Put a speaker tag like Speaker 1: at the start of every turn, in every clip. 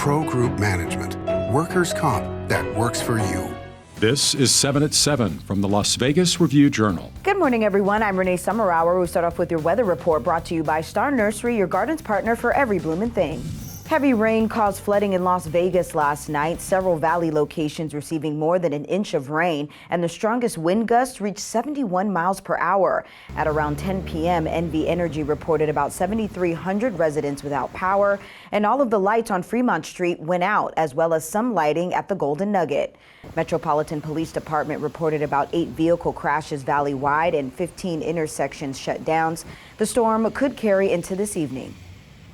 Speaker 1: Pro Group Management. Workers' comp that works for you.
Speaker 2: This is 7 at 7 from the Las Vegas Review-Journal.
Speaker 3: Good morning, everyone. I'm Renee Summerhour. We'll start off with your weather report brought to you by Star Nursery, your garden's partner for every bloomin' thing. Heavy rain caused flooding in Las Vegas last night. Several valley locations receiving more than an inch of rain, and the strongest wind gusts reached 71 miles per hour. At around 10 p.m., NV Energy reported about 7,300 residents without power, and all of the lights on Fremont Street went out, as well as some lighting at the Golden Nugget. Metropolitan Police Department reported about 8 vehicle crashes valley-wide and 15 intersections shut down. The storm could carry into this evening.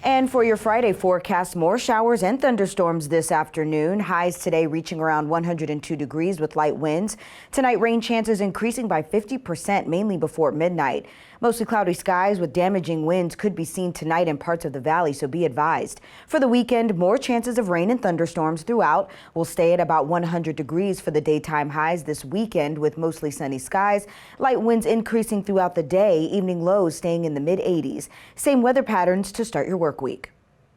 Speaker 3: And for your Friday forecast, more showers and thunderstorms this afternoon. Highs today reaching around 102 degrees with light winds. Tonight, rain chances increasing by 50%, mainly before midnight. Mostly cloudy skies with damaging winds could be seen tonight in parts of the valley, so be advised. For the weekend, more chances of rain and thunderstorms throughout. We'll stay at about 100 degrees for the daytime highs this weekend with mostly sunny skies. Light winds increasing throughout the day, evening lows staying in the mid-80s. Same weather patterns to start your work week.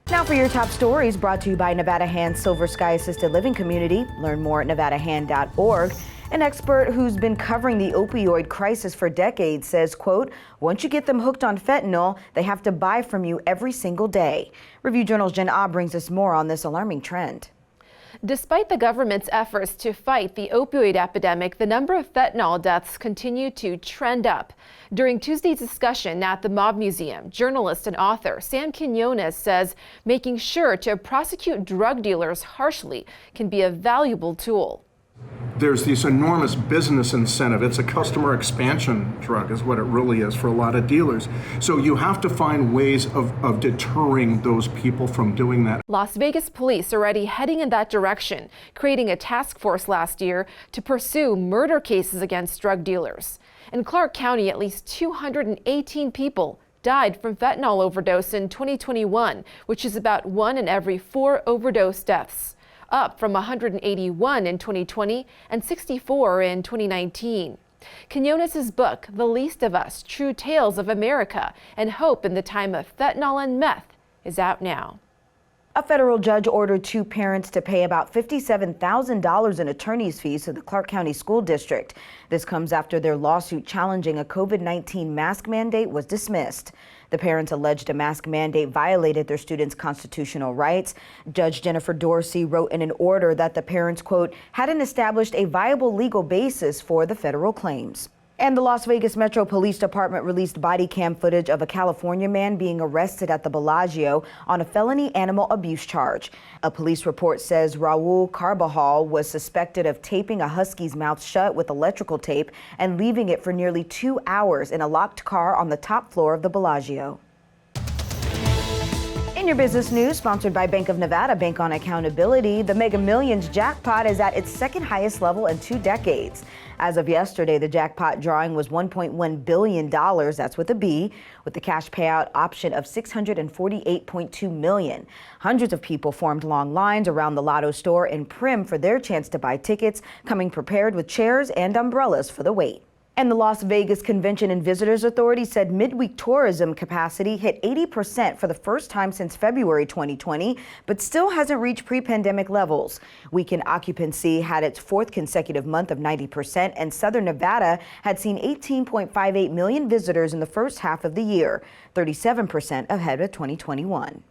Speaker 3: Now for your top stories brought to you by Nevada Hand's Silver Sky Assisted Living Community. Learn more at nevadahand.org. An expert who's been covering the opioid crisis for decades says, quote, once you get them hooked on fentanyl, they have to buy from you every single day. Review-Journal's Jen Ah brings us more on this alarming trend.
Speaker 4: Despite the government's efforts to fight the opioid epidemic, the number of fentanyl deaths continue to trend up. During Tuesday's discussion at the Mob Museum, journalist and author Sam Quinones says making sure to prosecute drug dealers harshly can be a valuable tool.
Speaker 5: There's this enormous business incentive. It's a customer expansion drug is what it really is for a lot of dealers. So you have to find ways of deterring those people from doing that.
Speaker 4: Las Vegas police are already heading in that direction, creating a task force last year to pursue murder cases against drug dealers. In Clark County, at least 218 people died from fentanyl overdose in 2021, which is about 1 in every 4 overdose deaths, up from 181 in 2020 and 64 in 2019. Quinones' book, The Least of Us, True Tales of America and Hope in the Time of Fentanyl and Meth, is out now.
Speaker 3: A federal judge ordered 2 parents to pay about $57,000 in attorney's fees to the Clark County School District. This comes after their lawsuit challenging a COVID-19 mask mandate was dismissed. The parents alleged a mask mandate violated their students' constitutional rights. Judge Jennifer Dorsey wrote in an order that the parents, quote, hadn't established a viable legal basis for the federal claims. And the Las Vegas Metro Police Department released body cam footage of a California man being arrested at the Bellagio on a felony animal abuse charge. A police report says Raul Carbajal was suspected of taping a husky's mouth shut with electrical tape and leaving it for nearly 2 hours in a locked car on the top floor of the Bellagio. In your business news, sponsored by Bank of Nevada, Bank on Accountability, the Mega Millions jackpot is at its second highest level in 2 decades. As of yesterday, the jackpot drawing was $1.1 billion, that's with a B, with the cash payout option of $648.2 million. Hundreds of people formed long lines around the Lotto store in Prim for their chance to buy tickets, coming prepared with chairs and umbrellas for the wait. And the Las Vegas Convention and Visitors Authority said midweek tourism capacity hit 80% for the first time since February 2020, but still hasn't reached pre-pandemic levels. Weekend occupancy had its 4th consecutive month of 90%, and Southern Nevada had seen 18.58 million visitors in the first half of the year, 37% ahead of 2021.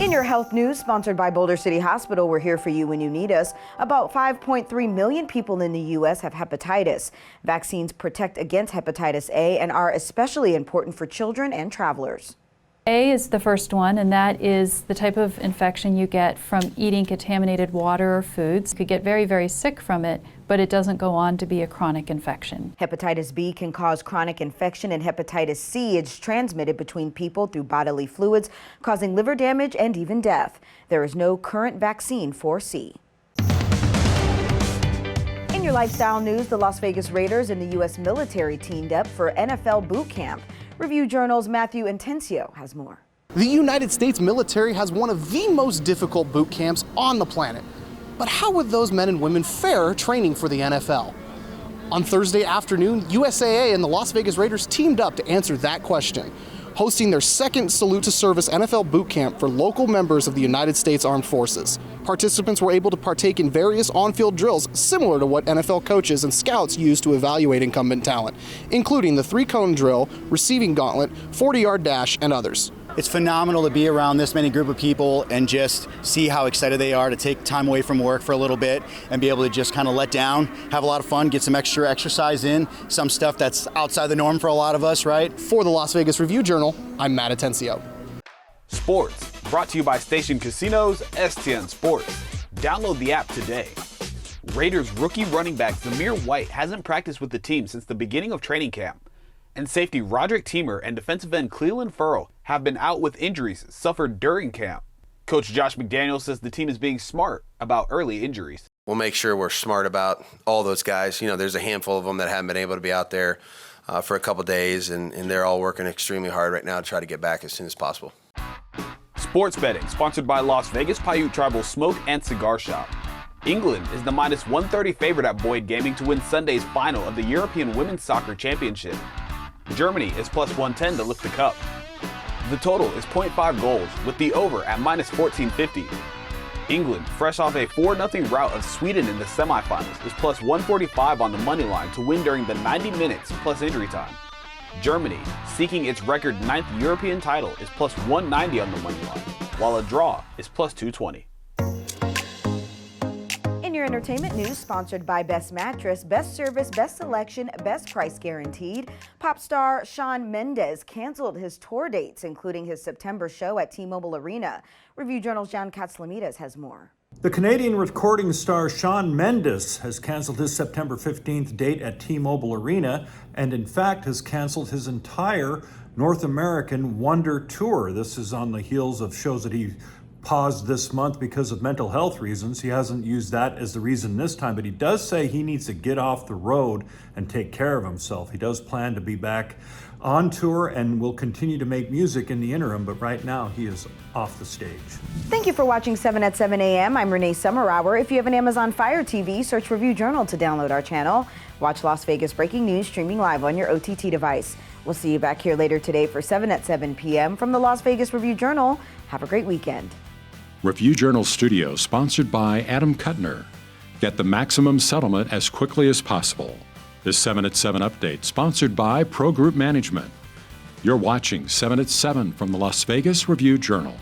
Speaker 3: In your health news, sponsored by Boulder City Hospital, we're here for you when you need us. About 5.3 million people in the U.S. have hepatitis. Vaccines protect against hepatitis A and are especially important for children and travelers.
Speaker 6: A is the first one, and that is the type of infection you get from eating contaminated water or foods. You could get very, very sick from it, but it doesn't go on to be a chronic infection.
Speaker 3: Hepatitis B can cause chronic infection, and hepatitis C is transmitted between people through bodily fluids, causing liver damage and even death. There is no current vaccine for C. In your lifestyle news, the Las Vegas Raiders and the U.S. military teamed up for NFL boot camp. Review-Journal's Matthew Intencio has more.
Speaker 7: The United States military has one of the most difficult boot camps on the planet. But how would those men and women fare training for the NFL? On Thursday afternoon, USAA and the Las Vegas Raiders teamed up to answer that question. hosting their second Salute to Service NFL boot camp for local members of the United States Armed Forces. Participants were able to partake in various on-field drills similar to what NFL coaches and scouts use to evaluate incumbent talent, including the 3-cone drill, receiving gauntlet, 40-yard dash, and others.
Speaker 8: It's phenomenal to be around this many group of people and just see how excited they are to take time away from work for a little bit and be able to just kind of let down, have a lot of fun, get some extra exercise in, some stuff that's outside the norm for a lot of us, right?
Speaker 7: For the Las Vegas Review-Journal, I'm Matt Atencio.
Speaker 9: Sports, brought to you by Station Casinos, STN Sports. Download the app today. Raiders rookie running back Zamir White hasn't practiced with the team since the beginning of training camp. And safety Roderick Teamer and defensive end Cleveland Furrow have been out with injuries suffered during camp. Coach Josh McDaniels says the team is being smart about early injuries.
Speaker 10: We'll make sure we're smart about all those guys. You know, there's a handful of them that haven't been able to be out there for a couple days, and they're all working extremely hard right now to try to get back as soon as possible.
Speaker 9: Sports betting, sponsored by Las Vegas Paiute Tribal Smoke and Cigar Shop. England is the minus 130 favorite at Boyd Gaming to win Sunday's final of the European Women's Soccer Championship. Germany is plus 110 to lift the cup. The total is 0.5 goals, with the over at minus 1450. England, fresh off a 4-0 rout of Sweden in the semifinals, is plus 145 on the money line to win during the 90 minutes plus injury time. Germany, seeking its record 9th European title, is plus 190 on the money line, while a draw is plus 220.
Speaker 3: In your entertainment news, sponsored by Best Mattress, Best Service, Best Selection, Best Price Guaranteed, pop star Shawn Mendes canceled his tour dates, including his September show at T-Mobile Arena. Review Journal's John Katzlamidas has more.
Speaker 11: The Canadian recording star Shawn Mendes has canceled his September 15th date at T-Mobile Arena and in fact has canceled his entire North American Wonder Tour. This is on the heels of shows that he paused this month because of mental health reasons. He hasn't used that as the reason this time, but he does say he needs to get off the road and take care of himself. He does plan to be back on tour and will continue to make music in the interim, but right now he is off the stage.
Speaker 3: Thank you for watching 7 at 7 a.m. I'm Renee Summerhour. If you have an Amazon Fire TV, search Review Journal to download our channel. Watch Las Vegas Breaking News streaming live on your OTT device. We'll see you back here later today for 7 at 7 p.m. from the Las Vegas Review Journal. Have a great weekend.
Speaker 2: Review Journal Studio, sponsored by Adam Kuttner. Get the maximum settlement as quickly as possible. This 7 at 7 update, sponsored by Pro Group Management. You're watching 7 at 7 from the Las Vegas Review Journal.